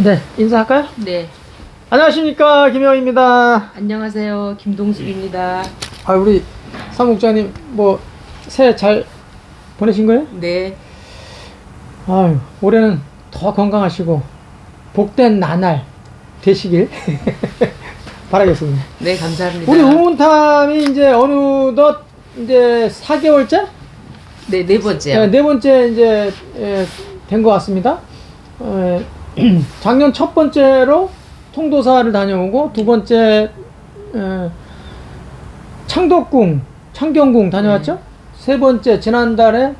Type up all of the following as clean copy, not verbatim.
네, 인사할까요? 네. 안녕하십니까, 김영입니다. 안녕하세요. 김동숙입니다. 아, 우리 사무국장님 뭐 새해 잘 보내신 거예요? 네. 아유, 올해는 더 건강하시고 복된 나날 되시길 바라겠습니다. 네, 감사합니다. 우리 우문탐이 이제 어느덧 이제 4개월째? 네, 네 번째요. 네, 네 번째 이제 된 것 같습니다. 작년 첫 번째로 통도사를 다녀오고 두 번째 창경궁 다녀왔죠. 네. 세 번째 지난달에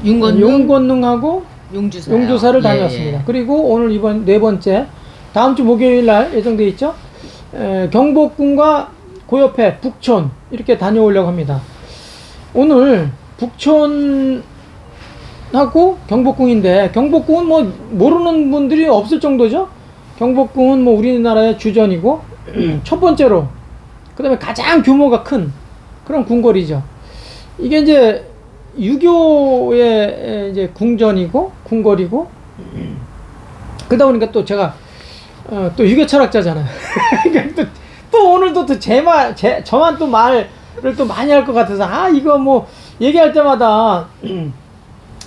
윤건능, 용건능하고 용주사를 다녀왔습니다. 예. 그리고 오늘 이번 네 번째 다음 주 목요일 날 예정돼 있죠. 경복궁과 그 옆에 북촌 이렇게 다녀오려고 합니다. 오늘 북촌하고 경복궁인데 경복궁은 뭐 모르는 분들이 없을 정도죠. 경복궁은 뭐 우리나라의 주전이고 첫 번째로 그다음에 가장 규모가 큰 그런 궁궐이죠. 이게 이제 유교의 이제 궁전이고 궁궐이고 그러다 보니까 또 제가 또 유교 철학자잖아요. 그러니까 또 오늘도 또 저만 또 말을 또 많이 할 것 같아서 이거 뭐 얘기할 때마다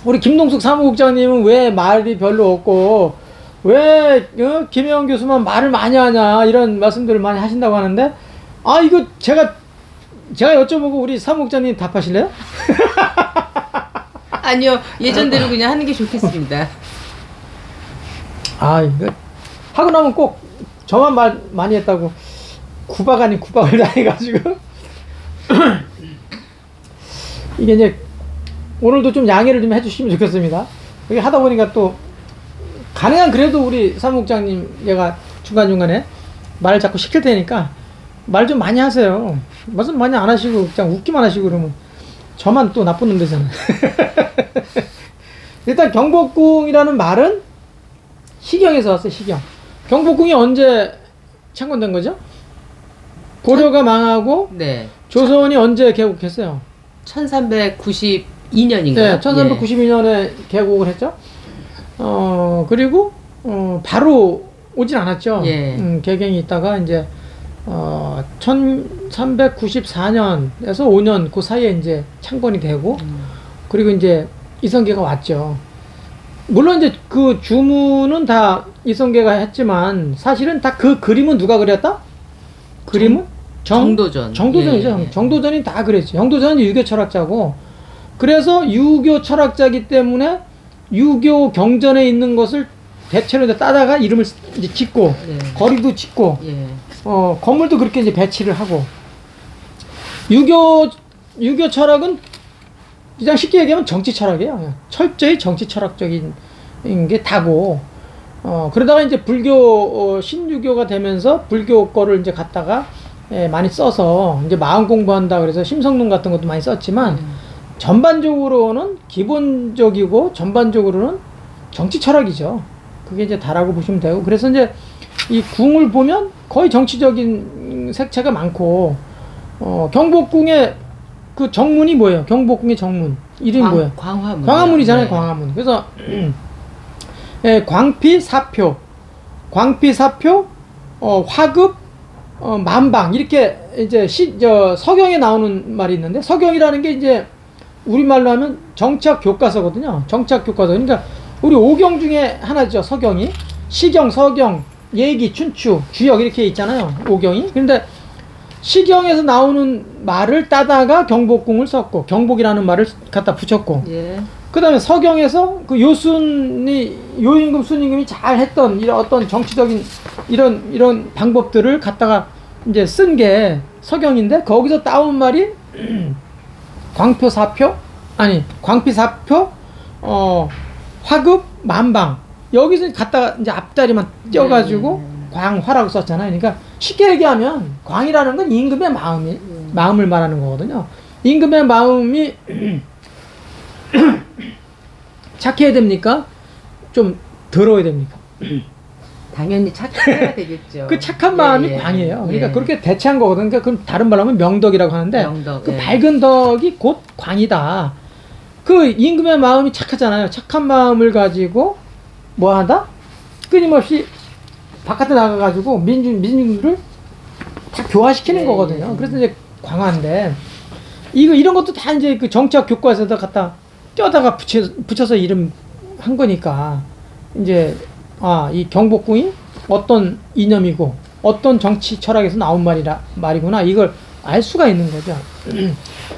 우리 김동숙 사무국장님은 왜 말이 별로 없고 왜 김혜원 교수만 말을 많이 하냐 이런 말씀들을 많이 하신다고 하는데 이거 제가 여쭤보고 우리 사무국장님 답하실래요? 아니요, 예전대로 그냥 하는 게 좋겠습니다. 이거 하고 나면 꼭 저만 말 많이 했다고 구박 아닌 구박을 당해가지고 이게 이제 오늘도 좀 양해를 좀 해주시면 좋겠습니다. 이게 하다 보니까 또 가능한 그래도 우리 사무국장님 얘가 중간중간에 말을 자꾸 시킬 테니까 말 좀 많이 하세요. 말씀 많이 안 하시고 그냥 웃기만 하시고 그러면 저만 또 나쁜 놈 되잖아요. 일단 경복궁이라는 말은 시경에서 왔어요. 시경. 경복궁이 언제 창건된 거죠? 고려가 망하고 네. 조선이 언제 개국했어요? 1392년인가요? 네, 1392년에 개국을 했죠. 그리고 바로 오진 않았죠. 예. 개경이 있다가 이제 1394년에서 5년 그 사이에 이제 창건이 되고 그리고 이제 이성계가 왔죠. 물론 이제 그 주문은 다 이성계가 했지만 사실은 다 그 그림은 누가 그렸다? 그림은 정도전. 정도전이죠. 예. 정도전이 다 그랬죠. 정도전은 유교 철학자고 그래서 유교 철학자이기 때문에 유교 경전에 있는 것을 대체로 이제 따다가 이름을 이제 짓고 예. 거리도 짓고 예. 건물도 그렇게 이제 배치를 하고 유교 철학은 그냥 쉽게 얘기하면 정치 철학이에요. 철저히 정치 철학적인 게 다고 그러다가 이제 불교 신유교가 되면서 불교 거를 이제 갖다가 많이 써서 이제 마음 공부한다 그래서 심성론 같은 것도 많이 썼지만 전반적으로는 기본적이고 전반적으로는 정치 철학이죠. 그게 이제 다라고 보시면 되고 그래서 이제 이 궁을 보면 거의 정치적인 색채가 많고 경복궁의 그 정문이 뭐예요? 경복궁의 정문 이름이 뭐예요? 광화문. 광화문이잖아요. 네. 광화문. 그래서 광피사표, 화급, 만방 이렇게 이제 서경에 나오는 말이 있는데 서경이라는 게 이제 우리말로 하면 정치학 교과서거든요. 정치학 교과서. 그러니까 우리 5경 중에 하나죠. 서경이 시경, 서경, 예기, 춘추, 주역 이렇게 있잖아요. 5경이. 근데 시경에서 나오는 말을 따다가 경복궁을 썼고 경복이라는 말을 갖다 붙였고 예. 그 다음에 서경에서 그 요임금, 순임금이 잘 했던 이런 어떤 정치적인 이런 방법들을 갖다가 이제 쓴 게 서경인데 거기서 따온 말이 광피사표, 화급, 만방. 여기서 갖다가 이제 앞다리만 띄어가지고 광화라고 썼잖아요. 그러니까 쉽게 얘기하면 광이라는 건 임금의 마음을 말하는 거거든요. 임금의 마음이 착해야 됩니까? 좀 더러워야 됩니까? 당연히 착해야 되겠죠. 그 착한 마음이 광이에요. 그러니까 그렇게 대체한 거거든요. 그러니까 그럼 다른 말로 하면 명덕이라고 하는데 명덕, 그 밝은 덕이 곧 광이다. 그 임금의 마음이 착하잖아요. 착한 마음을 가지고 뭐 하다? 끊임없이 바깥에 나가가지고 민중들을 다 교화시키는 네, 거거든요. 네. 그래서 이제 광화인데 이런 것도 다 이제 그 정치학 교과서에다 갖다 껴다가 붙여서 이름 한 거니까 이제 이 경복궁이 어떤 이념이고 어떤 정치 철학에서 나온 말이구나 이걸 알 수가 있는 거죠.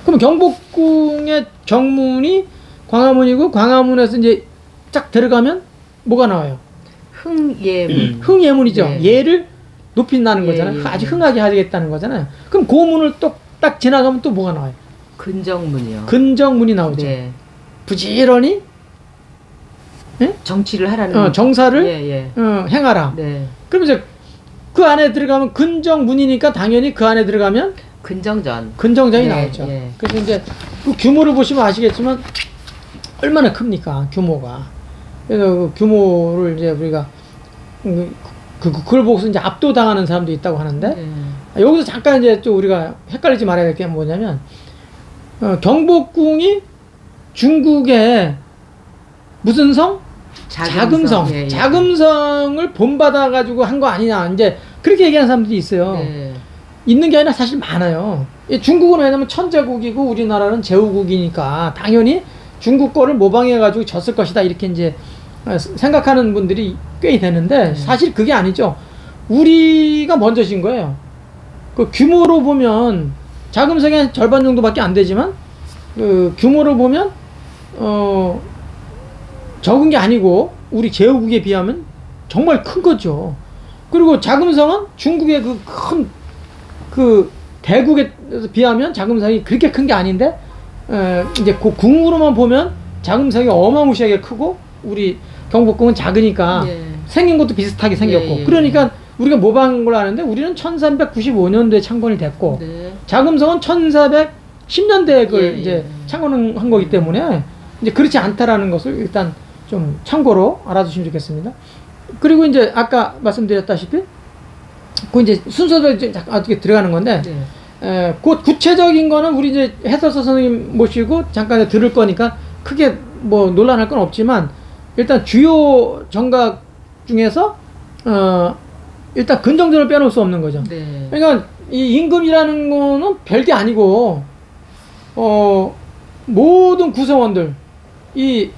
그럼 경복궁의 정문이 광화문이고 광화문에서 이제 쫙 들어가면 뭐가 나와요? 흥예문. 흥예문이죠. 네. 예를 높인다는 예, 거잖아요. 예, 아주 예. 흥하게 하겠다는 거잖아요. 그럼 그 문을 딱 지나가면 또 뭐가 나와요? 근정문이요. 근정문이 나오죠. 네. 부지런히 정치를 하라는. 정사를 예. 행하라. 네. 그럼 이제 그 안에 들어가면 근정문이니까 당연히 그 안에 들어가면 근정전. 근정전이 예, 나오죠. 예. 그래서 이제 그 규모를 보시면 아시겠지만 얼마나 큽니까 규모가. 그래서 그 규모를 이제 우리가 그걸 보고서 이제 압도당하는 사람도 있다고 하는데 네. 여기서 잠깐 이제 좀 우리가 헷갈리지 말아야 될 게 뭐냐면 경복궁이 중국의 무슨 성? 자금성. 예, 예. 자금성을 본받아 가지고 한 거 아니냐 이제 그렇게 얘기하는 사람들이 있어요. 네. 있는 게 아니라 사실 많아요. 중국은 왜냐면 천자국이고 우리나라는 제후국이니까 당연히 중국 거를 모방해 가지고 졌을 것이다 이렇게 이제 생각하는 분들이 꽤 되는데 사실 그게 아니죠. 우리가 먼저 진 거예요. 그 규모로 보면 자금성의 절반 정도밖에 안 되지만 그 규모로 보면 적은 게 아니고 우리 제후국에 비하면 정말 큰 거죠. 그리고 자금성은 중국의 그 대국에 비하면 자금성이 그렇게 큰 게 아닌데 이제 그 궁으로만 보면 자금성이 어마무시하게 크고 우리 경복궁은 작으니까 예. 생긴 것도 비슷하게 생겼고 예, 예, 그러니까 우리가 모방한 걸로 아는데 우리는 1395년도에 창건이 됐고 네. 자금성은 1410년대에 그걸 예, 이제 예. 창건한 거기 때문에 이제 그렇지 않다라는 것을 일단 좀 참고로 알아두시면 좋겠습니다. 그리고 이제 아까 말씀드렸다시피 그 이제 순서대로 이제 어떻게 들어가는 건데 네. 그 구체적인 거는 우리 이제 해설서 선생님 모시고 잠깐 들을 거니까 크게 뭐 논란할 건 없지만 일단 주요 정각 중에서 일단 근정전을 빼놓을 수 없는 거죠. 네. 그러니까 이 임금이라는 거는 별게 아니고 모든 구성원들 이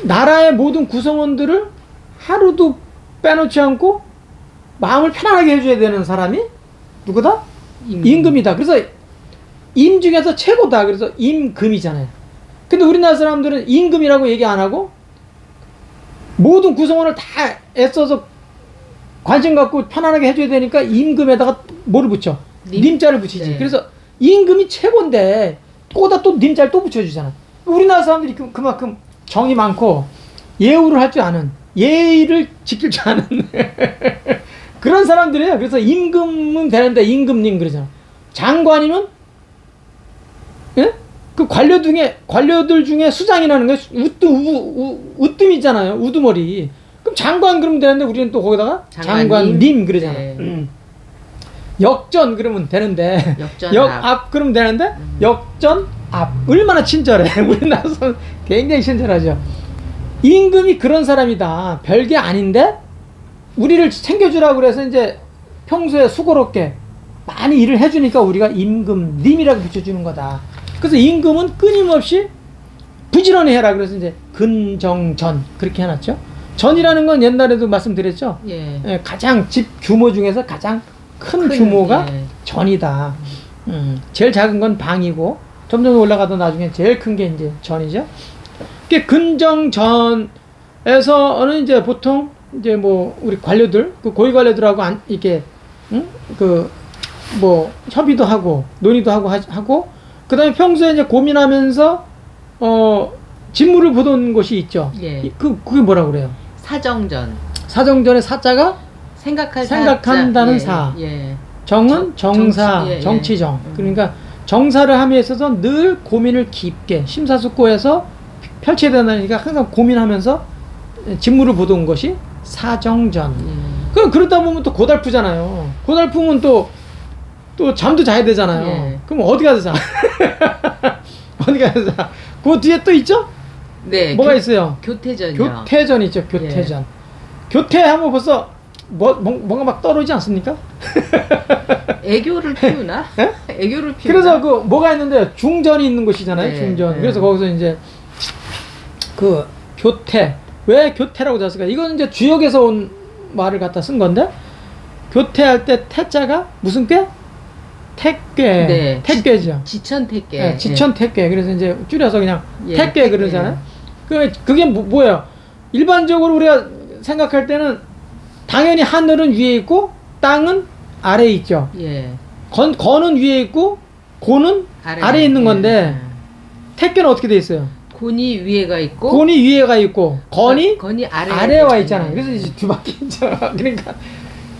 나라의 모든 구성원들을 하루도 빼놓지 않고 마음을 편안하게 해줘야 되는 사람이 누구다? 임금이다. 그래서 임 중에서 최고다. 그래서 임금이잖아요. 근데 우리나라 사람들은 임금이라고 얘기 안 하고 모든 구성원을 다 애써서 관심 갖고 편안하게 해줘야 되니까 임금에다가 뭐를 붙여? 님자를 붙이지. 네. 그래서 임금이 최고인데 거기다 또 님자를 또 붙여주잖아. 우리나라 사람들이 그만큼 정이 많고 예우를 할 줄 아는 예의를 지킬 줄 아는 그런 사람들이에요. 그래서 임금은 되는데 임금님 그러잖아. 장관이면 예? 그 관료들 중에 수장이라는 게 으뜸이잖아요. 우두머리. 그럼 장관 그러면 되는데 우리는 또 거기다가 장관님 그러잖아. 네. 역전 그러면 되는데 역앞 그러면 되는데 역전 앞 얼마나 친절해. 우리나라에서는 굉장히 친절하죠. 임금이 그런 사람이다. 별게 아닌데 우리를 챙겨주라고 그래서 이제 평소에 수고롭게 많이 일을 해주니까 우리가 임금님이라고 붙여주는 거다. 그래서 임금은 끊임없이 부지런히 해라. 그래서 이제 근정전 그렇게 해놨죠. 전이라는 건 옛날에도 말씀드렸죠. 예. 가장 집 규모 중에서 가장 큰 규모가 예. 전이다. 제일 작은 건 방이고 점점 올라가다 나중에 제일 큰 게 이제 전이죠. 그 근정전에서는 이제 보통 이제 뭐 우리 관료들 그 고위 관료들하고 이렇게 그 뭐 협의도 하고 논의도 하고 그다음에 평소에 이제 고민하면서 직무를 보던 곳이 있죠. 예. 그게 뭐라고 그래요? 사정전. 사정전의 사자가 사자. 생각한다는 사. 예. 정은 정사, 정치, 예, 예. 정치정. 그러니까 정사를 함에 있어서 늘 고민을 깊게 심사숙고해서 펼쳐야 된다니까 항상 고민하면서 직무를 보던 것이 사정전. 그럼 그러다 보면 또 고달프잖아요. 고달프면 또 잠도 자야 되잖아요. 예. 그럼 어디 가서 자? 어디 가서 자? 그 뒤에 또 있죠? 네. 뭐가 있어요? 교태전이요. 교태전 있죠. 교태전. 교태하면 벌써 뭔가 막 떠오르지 않습니까? 애교를 피우나? 예? 애교를 피우나? 그래서 그 뭐가 있는데 중전이 있는 곳이잖아요. 네, 중전. 네. 그래서 거기서 이제 그 교태, 왜 교태라고 잤을까? 이건 이제 주역에서 온 말을 갖다 쓴 건데, 교태할 때 태자가 무슨 꾀? 택괴. 네. 택괴죠. 지천택계. 예, 지천택괴. 그래서 이제 줄여서 그냥 예, 택괴 택괴. 그러잖아요. 그게 뭐예요? 일반적으로 우리가 생각할 때는 당연히 하늘은 위에 있고 땅은 아래에 있죠. 예. 건은 위에 있고 고는 아래에 있는 건데, 택괴는 어떻게 돼 있어요? 곤이 위에가 있고 곤이 위에가 있고 건이 아래에 와 있잖아요. 그래서 이제 뒤바뀌 있죠.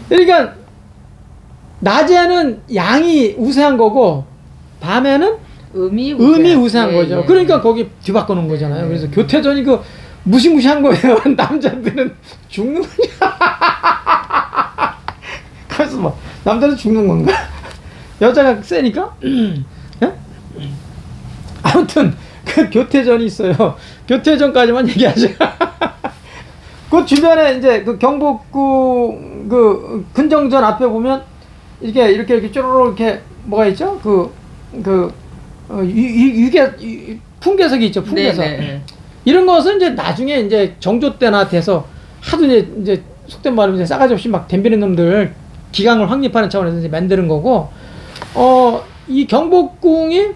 그러니까 낮에는 양이 우세한 거고 밤에는 음이 우세한 거죠. 그러니까 거기 뒤바꾸는 거잖아요. 그래서 교태전이 그 무시무시한 거예요. 남자들은 죽는 거냐? 그래서 뭐 남자는 죽는 건가? 여자가 세니까? 예? 아무튼 그 교태전이 있어요. 교태전까지만 얘기하죠. 그 주변에 이제 그 경복궁 그 근정전 앞에 보면 이렇게 쪼로록 이렇게 뭐가 있죠? 풍계석이 있죠. 풍계석. 네. 이런 것은 이제 나중에 이제 정조 때나 돼서 하도 이제 속된 말로 이제 싸가지 없이 막 덤비는 놈들 기강을 확립하는 차원에서 이제 만드는 거고, 이 경복궁이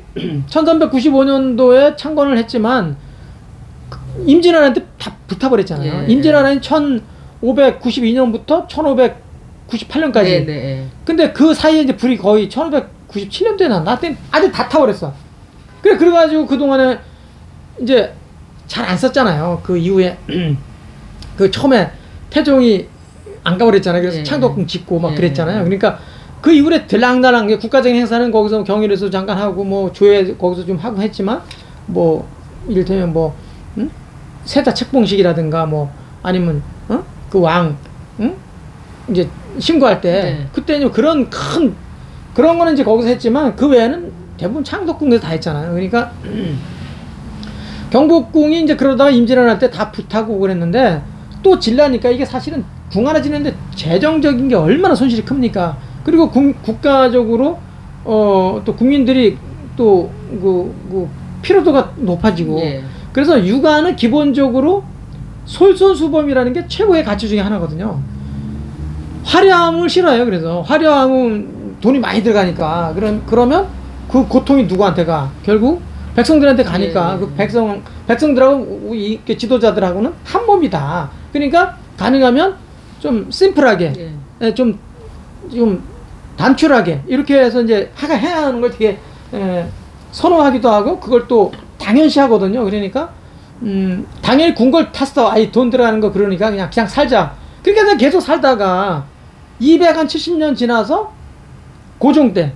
1395년도에 창건을 했지만 임진왜란한테 다 불타버렸잖아요. 예. 임진왜란이 1592년부터 1598년까지. 네. 근데 그 사이에 이제 불이 거의 1597년도에 났나? 아직 다 타버렸어. 그래가지고 그동안에 이제 잘 안 썼잖아요. 그 이후에 그 처음에 태종이 안 가버렸잖아요. 그래서 예. 창덕궁 짓고 막 예. 그랬잖아요. 그러니까 그 이후에 들락날락 국가적인 행사는 거기서 경일에서 잠깐 하고 뭐 조회 거기서 좀 하고 했지만, 뭐 이를테면 뭐 세다 책봉식이라든가 뭐 아니면 그 왕 이제 신고할 때 네. 그때는 그런 거는 이제 거기서 했지만 그 외에는 대부분 창덕궁에서 다 했잖아요. 그러니까 경복궁이 이제 그러다가 임진왜란 때 다 불타고 그랬는데, 또 질라니까 이게 사실은 궁 하나 짓는데 재정적인 게 얼마나 손실이 큽니까? 그리고 국가적으로 또 국민들이 또 그 피로도가 높아지고, 예. 그래서 육아는 기본적으로 솔선수범이라는 게 최고의 가치 중에 하나거든요. 화려함을 싫어해요. 그래서 화려함은 돈이 많이 들어가니까. 그러면 그 고통이 누구한테 가? 결국 백성들한테 가니까. 예. 그 백성들하고 이 지도자들하고는 한 몸이다. 그러니까 가능하면 좀 심플하게, 좀 단출하게 이렇게 해서 이제 해야 하는 걸 되게 선호하기도 하고, 그걸 또 당연시 하거든요. 그러니까 당연히 궁궐 탔어. 아이 돈 들어가는 거 그러니까 그냥 살자. 그러니까 계속 살다가 270년 지나서 고종 때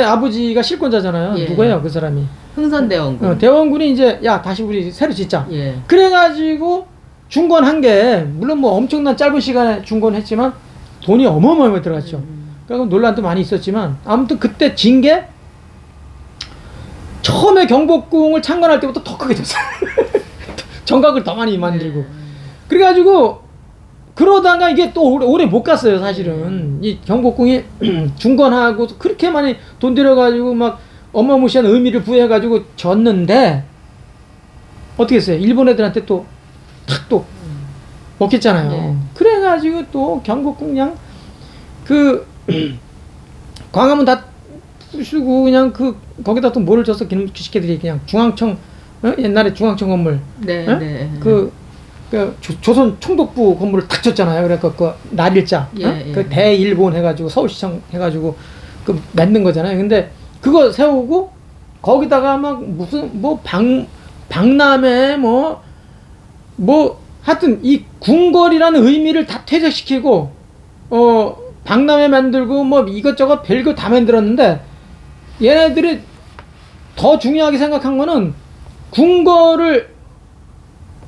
아버지가 실권자잖아요. 예. 누구예요 그 사람이? 흥선대원군. 대원군이 이제 야 다시 우리 새로 짓자. 예. 그래가지고 중건한 게, 물론 뭐 엄청난 짧은 시간에 중건했지만 돈이 어마어마하게 들어갔죠. 그러니까 논란도 많이 있었지만 아무튼 그때 진 게 처음에 경복궁을 창건할 때부터 더 크게 됐어요. 정각을 더 많이 만들고. 그래가지고 그러다가 이게 또 오래 못 갔어요. 사실은 이 경복궁이 중건하고 그렇게 많이 돈 들여가지고 막 어마무시한 의미를 부여해가지고 졌는데 어떻게 했어요? 일본 애들한테 또 먹혔잖아요. 네. 그래가지고 또 경복궁 그냥 광화문 다 부수고 그냥 거기다 또 뭐를 줬어? 기식애들이 그냥 중앙청, 옛날에 중앙청 건물. 네. 그 조선 총독부 건물을 탁 쳤잖아요. 그래서 그 날일자, 그 대일본 해가지고 서울시청 해가지고 그 만든 거잖아요. 근데 그거 세우고 거기다가 막 무슨 뭐 박람회 뭐 하여튼 이 궁궐이라는 의미를 다 퇴색시키고 박람회 만들고 뭐 이것저것 별거 다 만들었는데, 얘네들이 더 중요하게 생각한 거는 궁궐을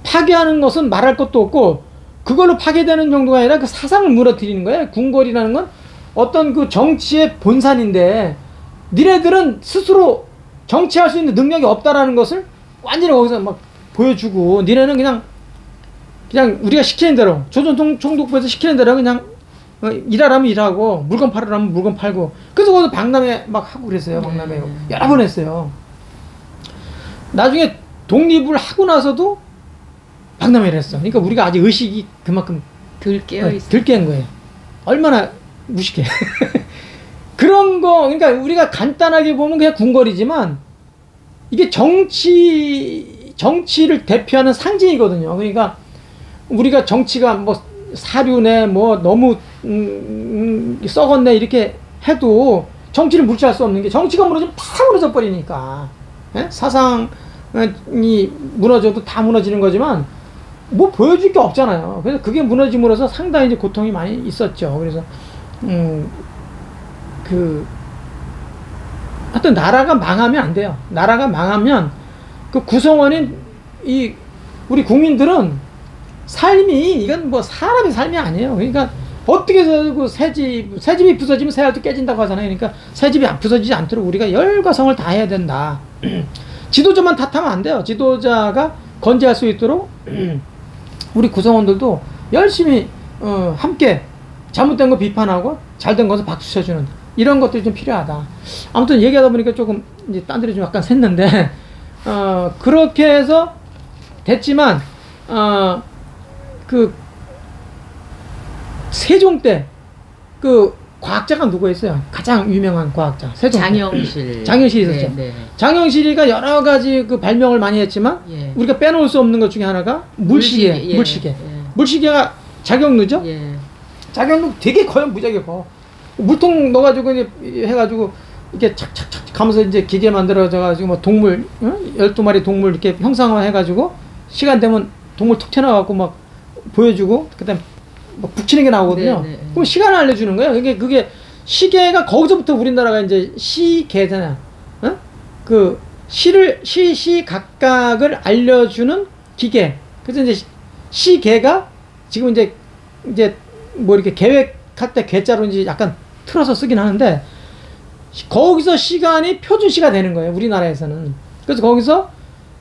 파괴하는 것은 말할 것도 없고, 그걸로 파괴되는 정도가 아니라 그 사상을 무너뜨리는 거예요. 궁궐이라는 건 어떤 그 정치의 본산인데, 니네들은 스스로 정치할 수 있는 능력이 없다라는 것을 완전히 거기서 막 보여주고, 니네는 그냥 그냥 우리가 시키는 대로 조선 총독부에서 시키는 대로 그냥 일하라면 일하고 물건 팔으라면 물건 팔고 그래서 거기서 박람회 막 하고 그랬어요. 박람회 여러 번 했어요. 나중에 독립을 하고 나서도 박람회를 했어. 그러니까 우리가 아직 의식이 그만큼 들 깨어 있어. 들 깬 거예요. 얼마나 무식해. 그런 거, 그러니까 우리가 간단하게 보면 그냥 궁궐이지만 이게 정치를 대표하는 상징이거든요. 그러니까 우리가 정치가 뭐 사륜에 뭐 너무 썩었네 이렇게 해도 정치를 무시할 수 없는 게 정치가 무너지면 다 무너져 버리니까. 예? 사상이 무너져도 다 무너지는 거지만 뭐 보여줄 게 없잖아요. 그래서 그게 무너짐으로써 상당히 이제 고통이 많이 있었죠. 그래서 하여튼 나라가 망하면 안 돼요. 나라가 망하면 그 구성원인 우리 국민들은 삶이 이건 뭐 사람의 삶이 아니에요. 그러니까 어떻게 해서 그 새집이 부서지면 새알도 깨진다고 하잖아요. 그러니까 새집이 안 부서지지 않도록 우리가 열과 성을 다해야 된다. 지도자만 탓하면 안 돼요. 지도자가 건재할 수 있도록 우리 구성원들도 열심히 함께 잘못된 거 비판하고 잘된 것을 박수 쳐주는 이런 것들이 좀 필요하다. 아무튼 얘기하다 보니까 조금 이제 딴 데로 좀 약간 샜는데 그렇게 해서 됐지만 그 세종 때 그 과학자가 누구였어요? 가장 유명한 과학자 세종 때. 장영실이 있었죠. 네. 장영실이가 여러 가지 그 발명을 많이 했지만 예. 우리가 빼놓을 수 없는 것 중에 하나가 물시계. 예. 물시계가 자격루죠? 예. 자격루 되게 커요. 무지하게 커. 물통 넣어가지고 이제 해가지고 이렇게 착착착 가면서 이제 기계 만들어져가지고 뭐 동물 12마리 동물 이렇게 형상화 해가지고 시간 되면 동물 툭 튀어나와갖고 막 보여주고 그다음 뭐 북치는 게 나오거든요. 네. 그럼 시간을 알려주는 거예요. 그게 시계가 거기서부터 우리나라가 이제 시계잖아요. 그 시 각각을 알려주는 기계. 그래서 이제 시계가 지금 이제 뭐 이렇게 계획할 때 계자로 이제 약간 틀어서 쓰긴 하는데 거기서 시간이 표준시가 되는 거예요. 우리나라에서는. 그래서 거기서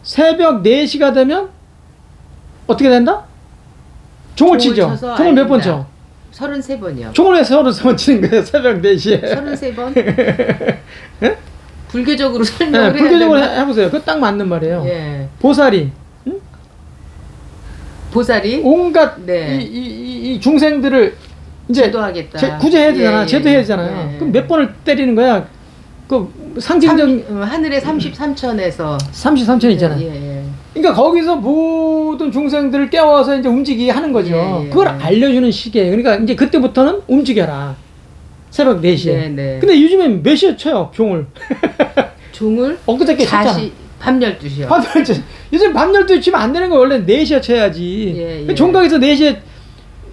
새벽 4시가 되면 어떻게 된다? 종을 치죠. 종을 몇 번 쳐? 33번이요. 종을 왜 33번 치는 거예요? 새벽 4시에. 33번? 예? 불교적으로 설명을 네, 불교적으로 해보세요. 그거 딱 맞는 말이에요. 예. 보살이. 응? 보살이? 온갖 네. 이 중생들을 이제 제도하겠다. 구제해야 되잖아. 예. 제도해야 되잖아요. 예. 그럼 몇 번을 때리는 거야? 그 상징적 하늘의 33천에서 33천 있잖아요. 예. 그러니까 거기서 모든 중생들을 깨워서 이제 움직이게 하는 거죠. 예. 그걸 알려주는 시기에. 그러니까 이제 그때부터는 움직여라. 새벽 4시에. 네. 근데 요즘엔 몇 시에 쳐요, 종을? 종을 엊그저께 쳤잖아. 밤 12시요. 밤 12시. 요즘 밤 12시 치면 안 되는 거 원래 4시에 쳐야지. 예. 종각에서 4시에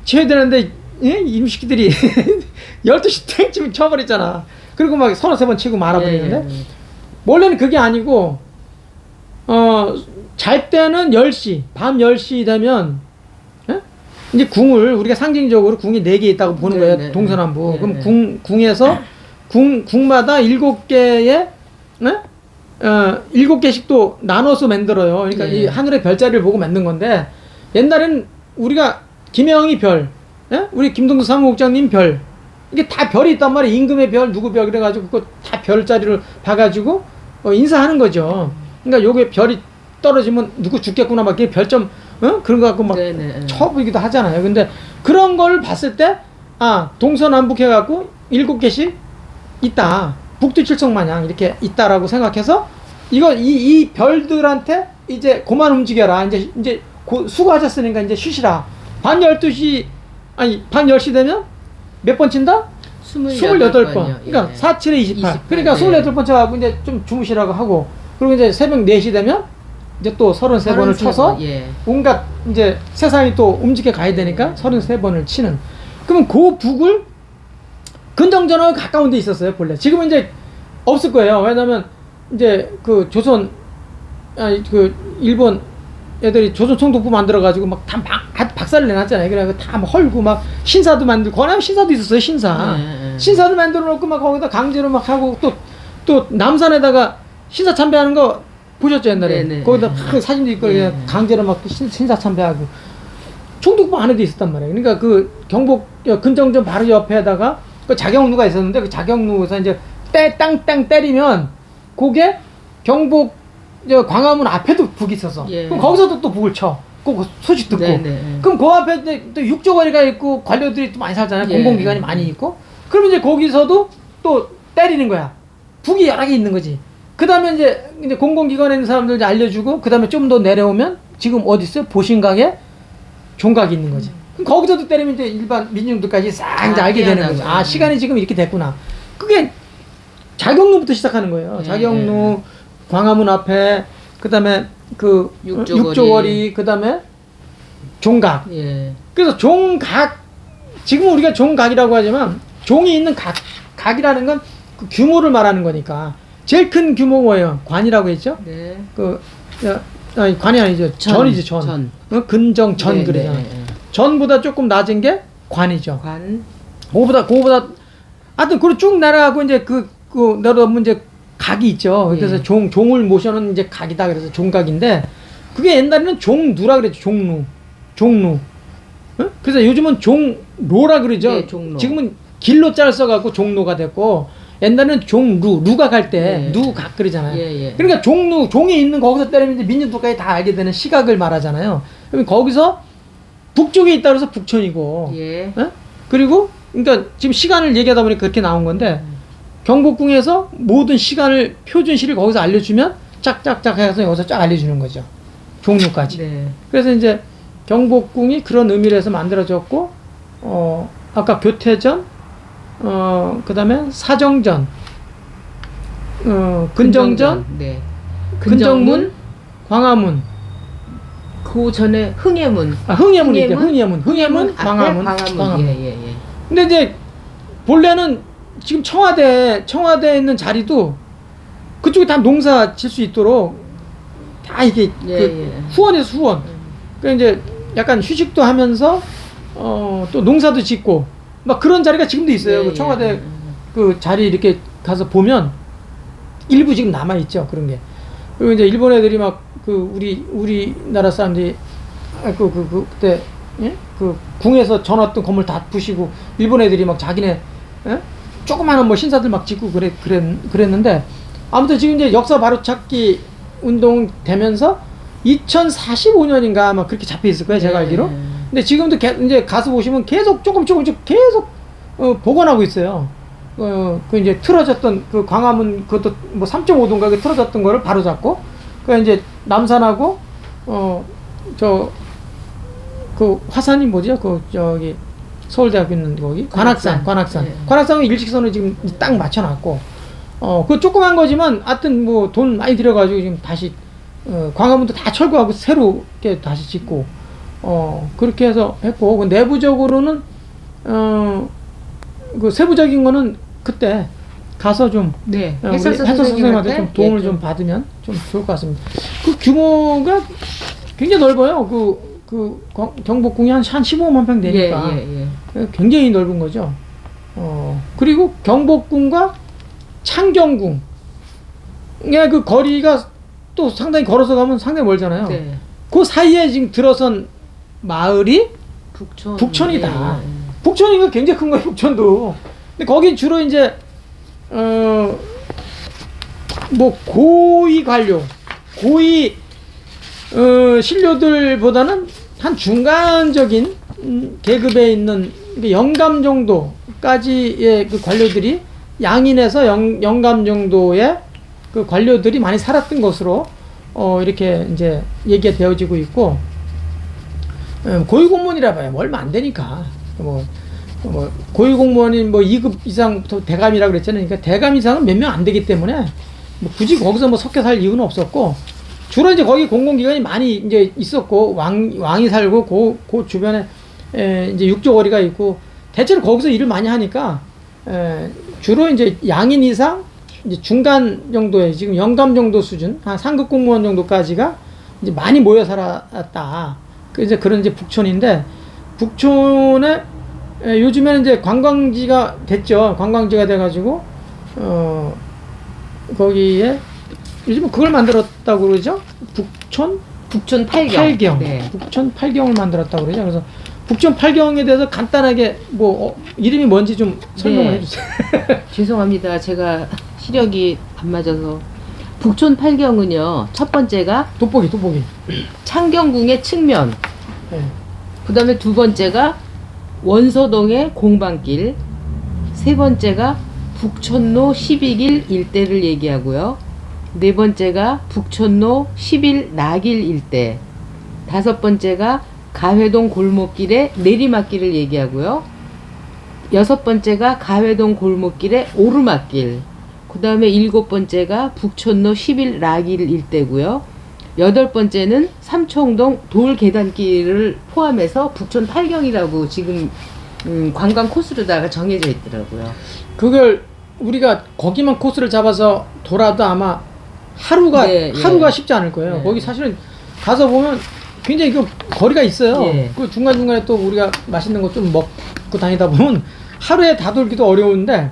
쳐야 되는데, 예? 임시키들이 12시 땡쯤 쳐버렸잖아. 그리고 막 33번 치고 말아버리는데. 예. 원래는 그게 아니고, 잘 때는 10시, 밤 10시 되면, 예? 이제 궁을, 우리가 상징적으로 궁이 4개 있다고 보는 거예요. 네. 동서남북. 네. 그럼 궁에서, 궁마다 7개의, 예? 7개씩 또 나눠서 만들어요. 그러니까 네. 이 하늘의 별자리를 보고 만든 건데, 옛날에는 우리가 김영희 별, 예? 우리 김동수 사무국장님 별, 이게 다 별이 있단 말이에요. 임금의 별, 누구 별, 그래가지고 그거 다 별자리를 봐가지고 인사하는 거죠. 그러니까 요게 별이 떨어지면 누구 죽겠구나 막 이렇게 별점 그런 거 갖고 막 쳐보기도 하잖아요. 근데 그런 걸 봤을 때 동서남북 해갖고 7개씩 있다. 북두칠성 마냥 이렇게 있다라고 생각해서 이 별들한테 이제 그만 움직여라. 이제 수고하셨으니까 이제 쉬시라. 밤 10시 되면 몇 번 친다? 28번. 그러니까 4, 7에 28. 그러니까 28번 쳐갖고 이제 좀 주무시라고 하고, 그리고 이제 새벽 4시 되면 이제 또 33번을 쳐서 온갖 이제 세상이 또 움직여 가야 되니까 33번을 치는. 그러면 그 북을 근정전하고 가까운 데 있었어요, 본래. 지금은 이제 없을 거예요. 왜냐면 이제 그 조선, 그 일본 애들이 조선 총독부 만들어가지고 막 다 박살을 내놨잖아요. 그래가지고 다 막 헐고 막 신사도 만들고, 거기 신사도 있었어요, 신사. 신사도 만들어 놓고 막 거기다 강제로 막 하고 또 남산에다가 신사 참배하는 거 보셨죠, 옛날에? 거기다 막 사진도 있고, 강제로 막 신사 참배하고. 총독부 안에도 있었단 말이에요. 그러니까 그 경복 근정전 바로 옆에다가 그 자경루가 있었는데 그 자경루에서 이제 땅땅 때리면 그게 경복 광화문 앞에도 북이 있어서 예. 그럼 거기서도 또 북을 쳐. 그 소식 듣고. 네네. 그럼 그 앞에 이제 또 육조거리가 있고 관료들이 또 많이 살잖아요. 예. 공공기관이 많이 있고. 그러면 이제 거기서도 또 때리는 거야. 북이 여러 개 있는 거지. 그 다음에 이제 공공기관에 있는 사람들 이제 알려주고, 그 다음에 좀 더 내려오면 지금 어디 있어요? 보신각에 종각이 있는 거지. 그럼 거기서도 때리면 이제 일반 민중들까지 싹 이제 알게 되는 거죠. 아, 시간이 지금 이렇게 됐구나. 그게 자경루부터 시작하는 거예요. 예. 자경루, 광화문 앞에, 그 다음에 그 육조거리, 그 다음에 종각. 예. 그래서 종각, 지금 우리가 종각이라고 하지만 종이 있는 각이라는 건 그 규모를 말하는 거니까 제일 큰 규모 뭐예요? 관이라고 했죠? 네. 아니 관이 아니죠. 전이지 전. 근정 전 네, 그러잖아요. 네, 네. 전보다 조금 낮은 게 관이죠. 관. 그거보다 하여튼 그걸 쭉 내려가고 이제 내려오면 이제 각이 있죠. 그래서 예. 종을 모셔놓은 이제 각이다. 그래서 종각인데 그게 옛날에는 종루라 그랬죠. 종루. 응? 그래서 요즘은 종로라 그러죠. 네, 종로. 지금은 길로 짤 써갖고 종로가 됐고 옛날에는 루가 갈 때 예. 누각 그러잖아요. 예. 그러니까 종이 있는 거기서 때리면 이제 민중들까지 다 알게 되는 시각을 말하잖아요. 그럼 거기서 북쪽에 있다 그래서 북촌이고, 예. 예? 그리고 그러니까 지금 시간을 얘기하다 보니까 그렇게 나온 건데 경복궁에서 모든 시간을 표준시를 거기서 알려주면 짝짝짝 해서 여기서 쫙 알려주는 거죠. 종류까지. 네. 그래서 이제 경복궁이 그런 의미를 해서 만들어졌고, 아까 교태전, 그 다음에 사정전, 근정전, 네. 근정문, 광화문. 그 전에 흥예문. 흥예문이죠. 흥예문, 앞에 광화문. 예. 근데 이제 본래는 지금 청와대에 있는 자리도 그쪽에 다 농사 질 수 있도록 다 이게 예. 후원에서 후원. 그러니까 이제 약간 휴식도 하면서 또 농사도 짓고 막 그런 자리가 지금도 있어요. 그 청와대 그 자리 이렇게 가서 보면 일부 지금 남아 있죠. 그런 게. 그리고 이제 일본 애들이 막 그 우리나라 사람들이 그때 예? 그 궁에서 전왔던 건물 다 부시고 일본 애들이 막 자기네 예? 조그마한 뭐 신사들 막 짓고 그랬는데 아무튼 지금 이제 역사 바로찾기 운동 되면서 2045년인가 아마 그렇게 잡혀 있을 거예요. 제가 알기로. 근데 지금도 이제 가서 보시면 계속 조금씩 계속 복원하고 있어요. 그 이제 틀어졌던 그 광화문 그것도 뭐 3.5도인가 그 틀어졌던 거를 바로 잡고 그 이제 남산하고 그 화산이 뭐죠? 그 저기 서울대학교 있는 거기 관악산. 네. 관악산은 일직선을 지금 딱 맞춰놨고 그 조그만 거지만 하여튼 뭐 돈 많이 들여가지고 지금 다시 광화문도 다 철거하고 새롭게 다시 짓고 그렇게 해서 했고 그 내부적으로는 그 세부적인 거는 그때 가서 좀 네. 우리 해설사 해설사 선생님한테 좀 도움을 예, 좀 받으면 좀 좋을 것 같습니다. 그 규모가 굉장히 넓어요. 경복궁이 한 15만 평 되니까 굉장히 넓은 거죠. 그리고 경복궁과 창경궁 그 거리가 또 상당히 걸어서 가면 상당히 멀잖아요. 네. 그 사이에 지금 들어선 마을이 북촌이다. 북촌이 굉장히 큰 거예요. 북촌도. 근데 거기 주로 이제 뭐 고위 관료, 고위 신료들보다는 한 중간적인 계급에 있는 영감 정도까지의 그 관료들이 양인에서 영감 정도의 그 관료들이 많이 살았던 것으로 이렇게 이제 얘기가 되어지고 있고 고위공무원이라 봐요. 얼마 안 되니까 뭐 고위공무원이 뭐 2급 이상부터 대감이라고 그랬잖아요. 그러니까 대감 이상은 몇 명 안 되기 때문에 뭐 굳이 거기서 뭐 섞여 살 이유는 없었고 주로 이제 거기 공공기관이 많이 이제 있었고 왕이 살고 그 주변에 이제 육조거리가 있고 대체로 거기서 일을 많이 하니까 주로 이제 양인 이상 이제 중간 정도의 지금 영감 정도 수준 한 상급 공무원 정도까지가 이제 많이 모여 살았다. 이제 그런 이제 북촌인데 북촌에 요즘에는 이제 관광지가 됐죠. 관광지가 돼가지고 거기에 요즘 그걸 만들었다고 그러죠. 북촌 북촌 팔경. 팔경. 네. 북촌 팔경을 만들었다고 그러죠. 그래서 북촌 팔경에 대해서 간단하게 이름이 뭔지 좀 설명을 네. 해주세요. 죄송합니다. 제가 시력이 안 맞아서. 북촌 팔경은요. 첫 번째가 돋보기. 창경궁의 측면. 네. 그 다음에 두 번째가 원서동의 공방길. 세 번째가 북촌로 12길 일대를 얘기하고요. 네 번째가 북촌로 11 나길 일대. 다섯 번째가 가회동 골목길의 내리막길을 얘기하고요. 여섯 번째가 가회동 골목길의 오르막길. 그 다음에 일곱 번째가 북촌로 11 나길 일대고요. 여덟 번째는 삼청동 돌계단길을 포함해서 북촌 팔경이라고 지금 관광 코스로다가 정해져 있더라고요. 그걸 우리가 거기만 코스를 잡아서 돌아도 아마 하루가 네, 예. 쉽지 않을 거예요. 네. 거기 사실은 가서 보면 굉장히 그 거리가 있어요. 예. 그 중간중간에 또 우리가 맛있는 거 좀 먹고 다니다 보면 하루에 다 돌기도 어려운데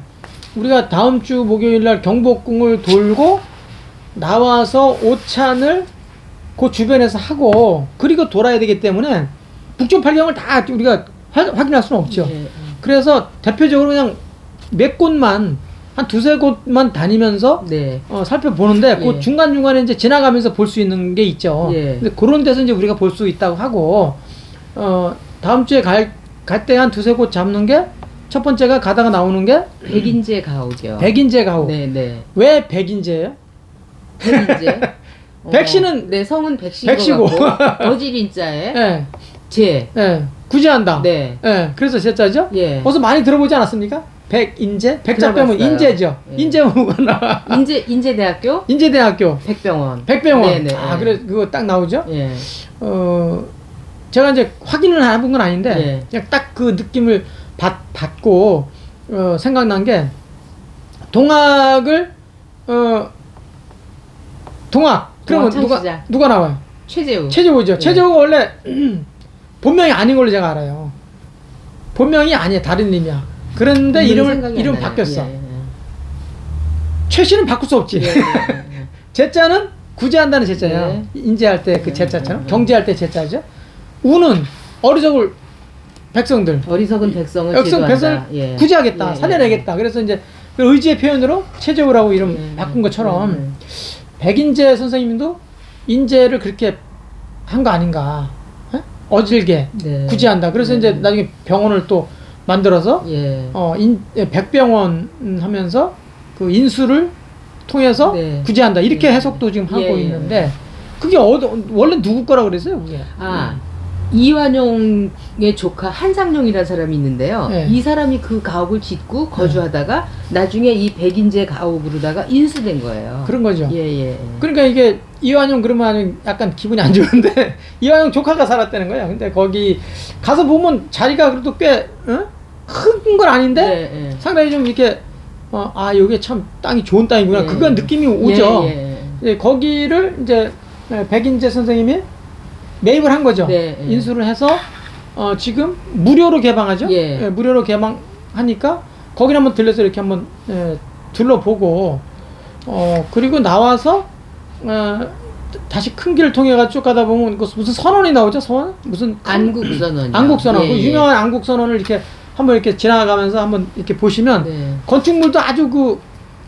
우리가 다음 주 목요일 날 경복궁을 돌고 나와서 오찬을 그 주변에서 하고 그리고 돌아야 되기 때문에 북촌 팔경을 다 우리가 확인할 수는 없죠. 예. 그래서 대표적으로 그냥 몇 곳만 한 두세 곳만 다니면서 네. 살펴보는데 그 예. 중간중간에 이제 지나가면서 볼 수 있는 게 있죠. 예. 근데 그런 데서 이제 우리가 볼 수 있다고 하고 다음 주에 갈 때 한 두세 곳 잡는 게 첫 번째가 가다가 나오는 게 백인제 가옥이요. 백인제 가옥. 네. 왜 백인제예요? 백인제. 백씨는 네, 성은 백씨고 백씨고. 거질인자에 예. 제. 예. 구제한다. 네. 예. 그래서 제자죠? 예. 벌써 많이 들어보지 않았습니까? 백인제? 백자 빼면 들어봤어요. 인제죠. 예. 인제무가 나와. 인제대학교 인제대학교. 백병원. 백병원. 네네. 아, 그래, 그거 딱 나오죠? 예. 제가 이제 확인을 해본 건 아닌데, 예. 그냥 딱 그 느낌을 받고, 생각난 게, 동학을, 동학. 그러면 동학 창시자. 누가 나와요? 최재우. 최재우죠. 예. 최재우가 원래, 본명이 아닌 걸로 제가 알아요. 본명이 아니야. 다른 이름이야. 그런데 이름 바뀌었어. 예. 최 씨는 바꿀 수 없지. 예. 제자는 구제한다는 제자야. 네. 인제할 때 그 제자처럼 경제할 때 제자죠. 우는 어리석을 백성들, 어리석은 백성을 백성을 제도한다. 예. 구제하겠다, 예. 살려내겠다. 그래서 이제 그 의지의 표현으로 최재우라고 이름 바꾼 것처럼 백인재 선생님도 인재를 그렇게 한 거 아닌가? 에? 어질게 네. 구제한다. 그래서 이제 나중에 병원을 또 만들어서 예. 백병원 하면서 그 인수를 통해서 네. 구제한다. 이렇게 해석도 지금 하고 예. 있는데 그게 원래 누구 거라고 그랬어요, 그게? 이완용의 조카 한상용이라는 사람이 있는데요. 네. 이 사람이 그 가옥을 짓고 거주하다가 나중에 이 백인제 가옥으로다가 인수된 거예요. 그런 거죠. 예. 그러니까 이게 이완용 그러면 약간 기분이 안 좋은데 이완용 조카가 살았다는 거야. 근데 거기 가서 보면 자리가 그래도 꽤 큰 건 아닌데 예. 상당히 좀 이렇게 여기 참 땅이 좋은 땅이구나. 예. 그건 느낌이 오죠. 예. 거기를 이제 백인재 선생님이 매입을 한 거죠. 네, 예. 인수를 해서 지금 무료로 개방하죠. 예. 무료로 개방하니까 거기를 한번 들려서 이렇게 한번 둘러보고 그리고 나와서 다시 큰 길을 통해 가지고 쭉 가다 보면 무슨 선원이 나오죠. 선원? 무슨 안국선언. 안국선언. 예, 그 유명한 안국선언을 이렇게 한번 이렇게 지나가면서 한번 이렇게 보시면 네. 건축물도 아주 그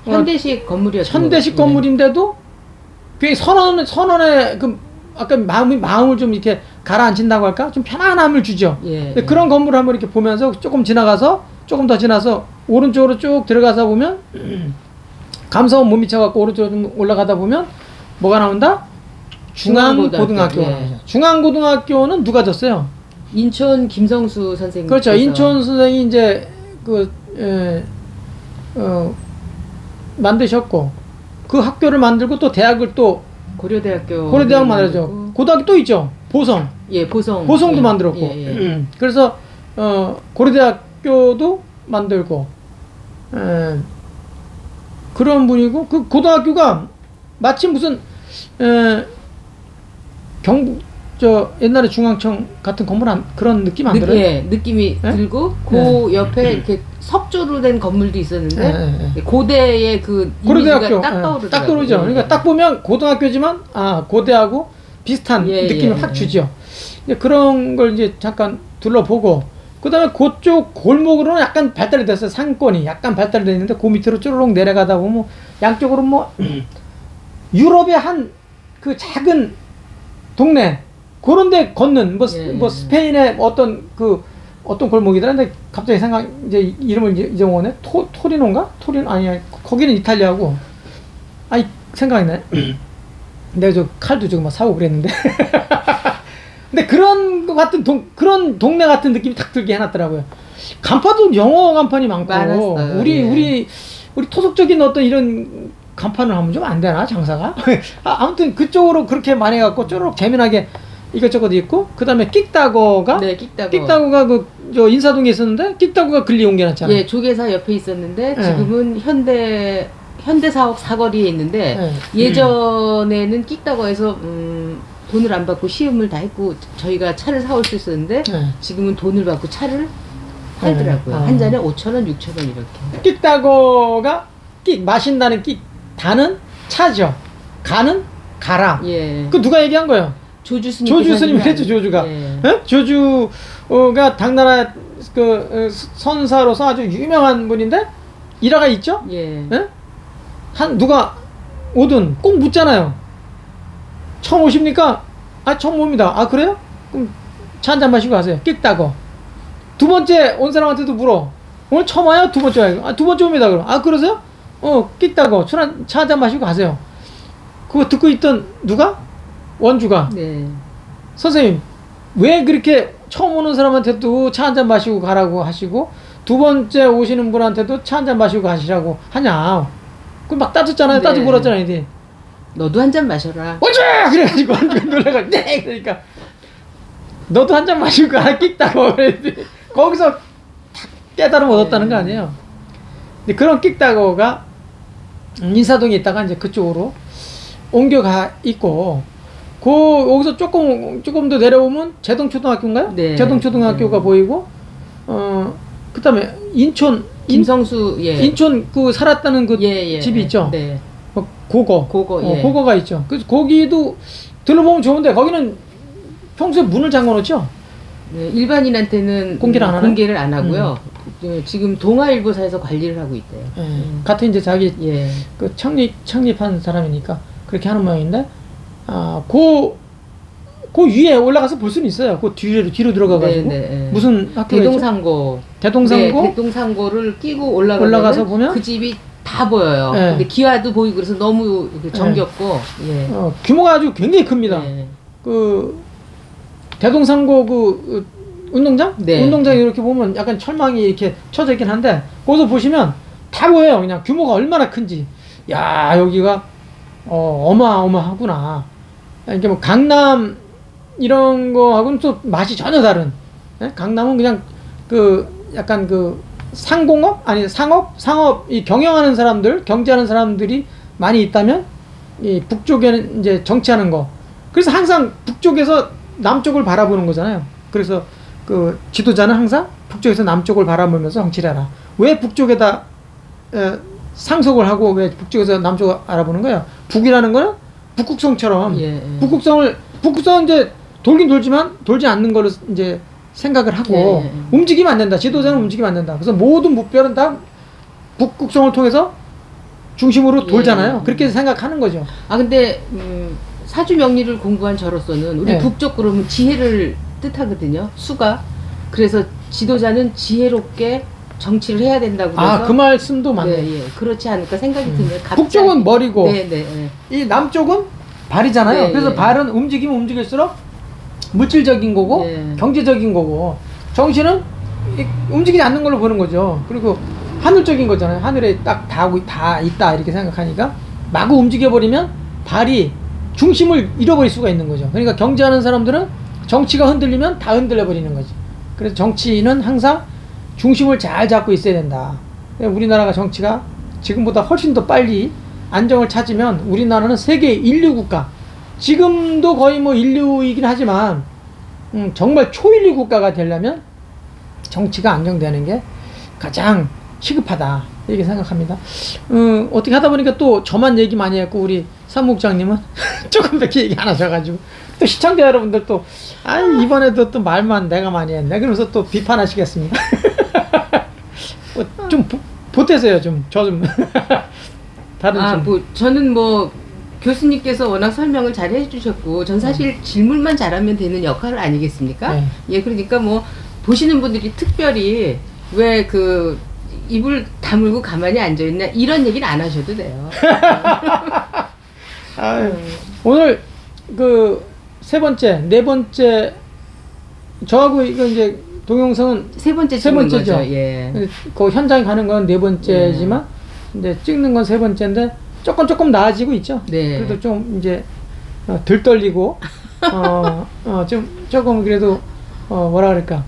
현대식 건물이었죠. 현대식 건물인데도 굉장히 선원의 그 아까 마음을 좀 이렇게 가라앉힌다고 할까? 좀 편안함을 주죠. 예. 그런 건물을 한번 이렇게 보면서 조금 지나가서 조금 더 지나서 오른쪽으로 쭉 들어가서 보면 감사원 못 미쳐갖고 오른쪽으로 좀 올라가다 보면 뭐가 나온다? 중앙고등학교가 나오죠. 중앙고등학교는 누가 졌어요? 인천 김성수 선생님. 그렇죠. 인천 선생이 이제 만드셨고 그 학교를 만들고 또 대학을 또 고려대학 만들었죠. 고등학교 또 있죠. 보성. 예, 보성도 예. 만들었고. 예. 그래서 고려대학교도 만들고 그런 분이고 그 고등학교가 마치 무슨 옛날에 중앙청 같은 건물 그런 느낌 안 들어요? 예, 느낌이 예? 들고 그 옆에 이렇게 석조로 된 건물도 있었는데 고대의 그 고려대학교 이미지가 딱 떠오르더라고요. 딱 떠오르죠. 그러니까 딱 보면 고등학교지만 고대하고 비슷한 예, 느낌을 예, 확 예. 주죠. 이제 그런 걸 이제 잠깐 둘러보고 그다음에 그쪽 골목으로는 약간 발달이 됐어요. 상권이 약간 발달이 됐는데 그 밑으로 쭈르륵 내려가다 보면 양쪽으로 뭐 유럽의 한 그 작은 동네 그런데 걷는 뭐, 예. 뭐 스페인의 어떤 골목이더라. 근데 갑자기 이제 이름을 잊어먹었네. 토리노인가? 아니야. 거기는 이탈리아고. 아이 생각이 나네. 내가 저 칼도 저거 막 사고 그랬는데. 근데 그런 거 같은 그런 동네 같은 느낌이 탁 들게 해놨더라고요. 간판도 영어 간판이 많고 많았어요. 우리 토속적인 어떤 이런 간판을 하면 좀 안 되나 장사가? 아무튼 그쪽으로 그렇게 많이 해갖고 쪼르륵 재미나게 이것저것 있고 그다음에 끽다거가 네, 끽다거. 끽다거가 저 인사동에 있었는데 끽다거가 글리 옮겨놨잖아요. 예, 조계사 옆에 있었는데 예. 지금은 현대사옥 사거리에 있는데 예전에는 끽다거에서 돈을 안 받고 시음을 다 했고 저희가 차를 사올 수 있었는데 예. 지금은 돈을 받고 차를 팔더라고요. 예. 한 잔에 5,000원, 6,000원 이렇게. 끽다거가 마신다는 다는 차죠. 가는 가라. 예. 그 누가 얘기한 거예요? 조주 스님. 조주 스님이 했죠. 조주가. 예. 예? 조주가 당나라 선사로서 아주 유명한 분인데 일화가 있죠. 예. 예? 누가 오든 꼭 묻잖아요. 처음 오십니까? 아 처음 옵니다. 아 그래요? 그럼 차 한잔 마시고 가세요. 끽다거. 두 번째 온 사람한테도 물어. 오늘 처음 와요? 두 번째 와요? 아 두 번째 옵니다. 그럼 아 그러세요? 끽다거. 차 한잔 마시고 가세요. 그거 듣고 있던 누가? 원주가. 네. 선생님 왜 그렇게 처음 오는 사람한테도 차 한잔 마시고 가라고 하시고 두 번째 오시는 분한테도 차 한잔 마시고 가시라고 하냐. 그럼 막 따졌잖아요. 네. 따지고 물었잖아요. 이제. 너도 한 잔 마셔라. 원주! 그래가지고 원주가 놀라가 네! 그러니까 너도 한 잔 마시고 가라 끽다고 그랬더니 거기서 탁 깨달음 얻었다는 거 아니에요. 근데 그런 끽다거가 인사동에 있다가 이제 그쪽으로 옮겨가 있고 여기서 조금 더 내려오면 제동초등학교인가요? 네. 제동초등학교가 네. 보이고 그다음에 김성수 예. 인천 살았다는 그 예, 예. 집이 있죠. 네. 고거 예. 고거가 있죠. 그래서 거기도 들러보면 좋은데 거기는 평소에 문을 잠궈 놓죠. 네, 일반인한테는 공개를 안 하고요. 예, 지금 동아일보사에서 관리를 하고 있대요. 예. 같은 이제 자기 예. 그 창립한 사람이니까 그렇게 하는 모양인데 그 위에 올라가서 볼 수는 있어요. 그 뒤로 들어가가지고 네, 네, 예. 무슨 학교가 대동상고. 대동상고 네, 대동상고를 끼고 올라가서 보면 그 집이 다 보여요. 예. 근데 기와도 보이고 그래서 너무 이렇게 정겹고 예. 규모가 아주 굉장히 큽니다. 예. 그 대동상고 운동장? 네. 운동장 이렇게 보면 약간 철망이 이렇게 쳐져 있긴 한데 거기서 보시면 다 보여요. 그냥 규모가 얼마나 큰지. 야 여기가 어마어마하구나. 이게 뭐 강남 이런 거하고는 또 맛이 전혀 다른. 예? 강남은 그냥 약간 상공업 아니 상업 이 경영하는 사람들 경제하는 사람들이 많이 있다면 이 북쪽에는 이제 정치하는 거. 그래서 항상 북쪽에서 남쪽을 바라보는 거잖아요. 그래서 그 지도자는 항상 북쪽에서 남쪽을 바라보면서 정치를 해라. 왜 북쪽에다 상속을 하고 왜 북쪽에서 남쪽을 알아보는 거야? 북이라는 거는 북극성처럼 예. 북극성은 이제 돌긴 돌지만 돌지 않는 걸로 이제 생각을 하고 예. 움직이면 안 된다. 지도자는 움직이면 안 된다. 그래서 모든 무별은 다 북극성을 통해서 중심으로 돌잖아요. 예. 그렇게 생각하는 거죠. 아 근데 사주 명리를 공부한 저로서는 우리 네. 북쪽 그러면 지혜를 뜻하거든요. 수가. 그래서 지도자는 지혜롭게 정치를 해야 된다고 그래서 그 말씀도 맞네. 예, 예. 그렇지 않을까 생각이 드네요. 갑자기. 북쪽은 머리고 네, 네. 예. 이 남쪽은 발이잖아요. 네, 그래서 예. 발은 움직이면 움직일수록 물질적인 거고 예. 경제적인 거고 정신은 움직이지 않는 걸로 보는 거죠. 그리고 하늘적인 거잖아요. 하늘에 딱 다 있다 이렇게 생각하니까 마구 움직여버리면 발이 중심을 잃어버릴 수가 있는 거죠. 그러니까 경제하는 사람들은 정치가 흔들리면 다 흔들려버리는 거지. 그래서 정치는 항상 중심을 잘 잡고 있어야 된다. 우리나라가 정치가 지금보다 훨씬 더 빨리 안정을 찾으면 우리나라는 세계 인류 국가, 지금도 거의 뭐 인류이긴 하지만 정말 초인류 국가가 되려면 정치가 안정되는 게 가장 시급하다. 이렇게 생각합니다. 어떻게 하다 보니까 또 저만 얘기 많이 했고 우리 사무국장님은 조금밖에 얘기 안 하셔가지고 또 시청자 여러분들 또 이번에도 또 말만 내가 많이 했네 그러면서 또 비판하시겠습니다. 좀 보태세요 좀 저 좀 다른 좀. 뭐 저는 뭐 교수님께서 워낙 설명을 잘 해주셨고 전 사실 질문만 잘하면 되는 역할 아니겠습니까? 네. 예, 그러니까 뭐 보시는 분들이 특별히 왜 그 입을 다물고 가만히 앉아 있나 이런 얘기는 안 하셔도 돼요. 오늘 그 세 번째, 네 번째 저하고 이거 이제 동영상은 세 번째 세 찍는 번째죠. 거죠. 예. 그 현장에 가는 건 네 번째지만 이제 찍는 건 세 번째인데 조금 나아지고 있죠. 네. 그래도 좀 이제 덜 떨리고 좀 조금 그래도 뭐라 그럴까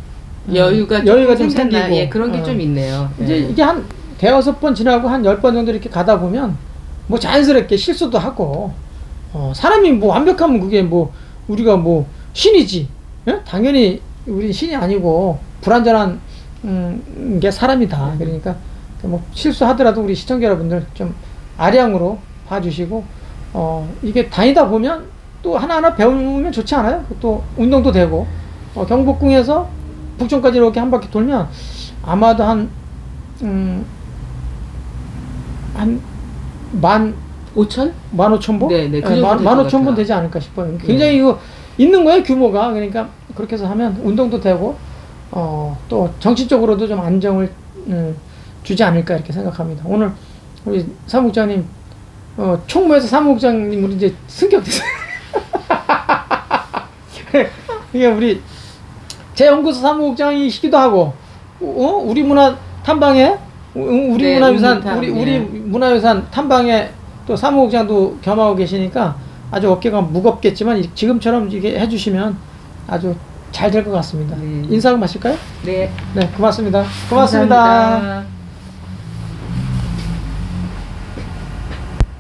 여유가 좀 생기고 예, 그런 게 좀 있네요. 이제 예. 이게 한 대여섯 번 지나고 한 10번 정도 이렇게 가다 보면 뭐 자연스럽게 실수도 하고 사람이 뭐 완벽하면 그게 뭐 우리가 뭐 신이지. 예? 당연히 우리 신이 아니고 불완전한 게 사람이다. 그러니까 뭐 실수하더라도 우리 시청자 여러분들 좀 아량으로 봐주시고 이게 다니다 보면 또 하나하나 배우면 좋지 않아요? 또 운동도 되고 경복궁에서 북촌까지 이렇게 한 바퀴 돌면 아마도 한 5천? 15,000보? 네, 그 정도 될것 15,000보 같아요. 되지 않을까 싶어요. 굉장히 이거 있는 거예요, 규모가. 그러니까 그렇게 해서 하면 운동도 되고, 또 정치적으로도 좀 안정을 주지 않을까 이렇게 생각합니다. 오늘 우리 사무국장님, 총무에서 사무국장님 우리 이제 승격됐어요. 이게 우리 제 연구소 사무국장이시기도 하고, 우리 문화 탐방에 우리 네, 문화유산 문탐, 우리 예. 문화유산 탐방에 또 사무국장도 겸하고 계시니까 아주 어깨가 무겁겠지만 지금처럼 이게 해주시면 아주 잘 될 것 같습니다. 네. 인사하고 마실까요? 네. 네, 고맙습니다. 고맙습니다. 감사합니다.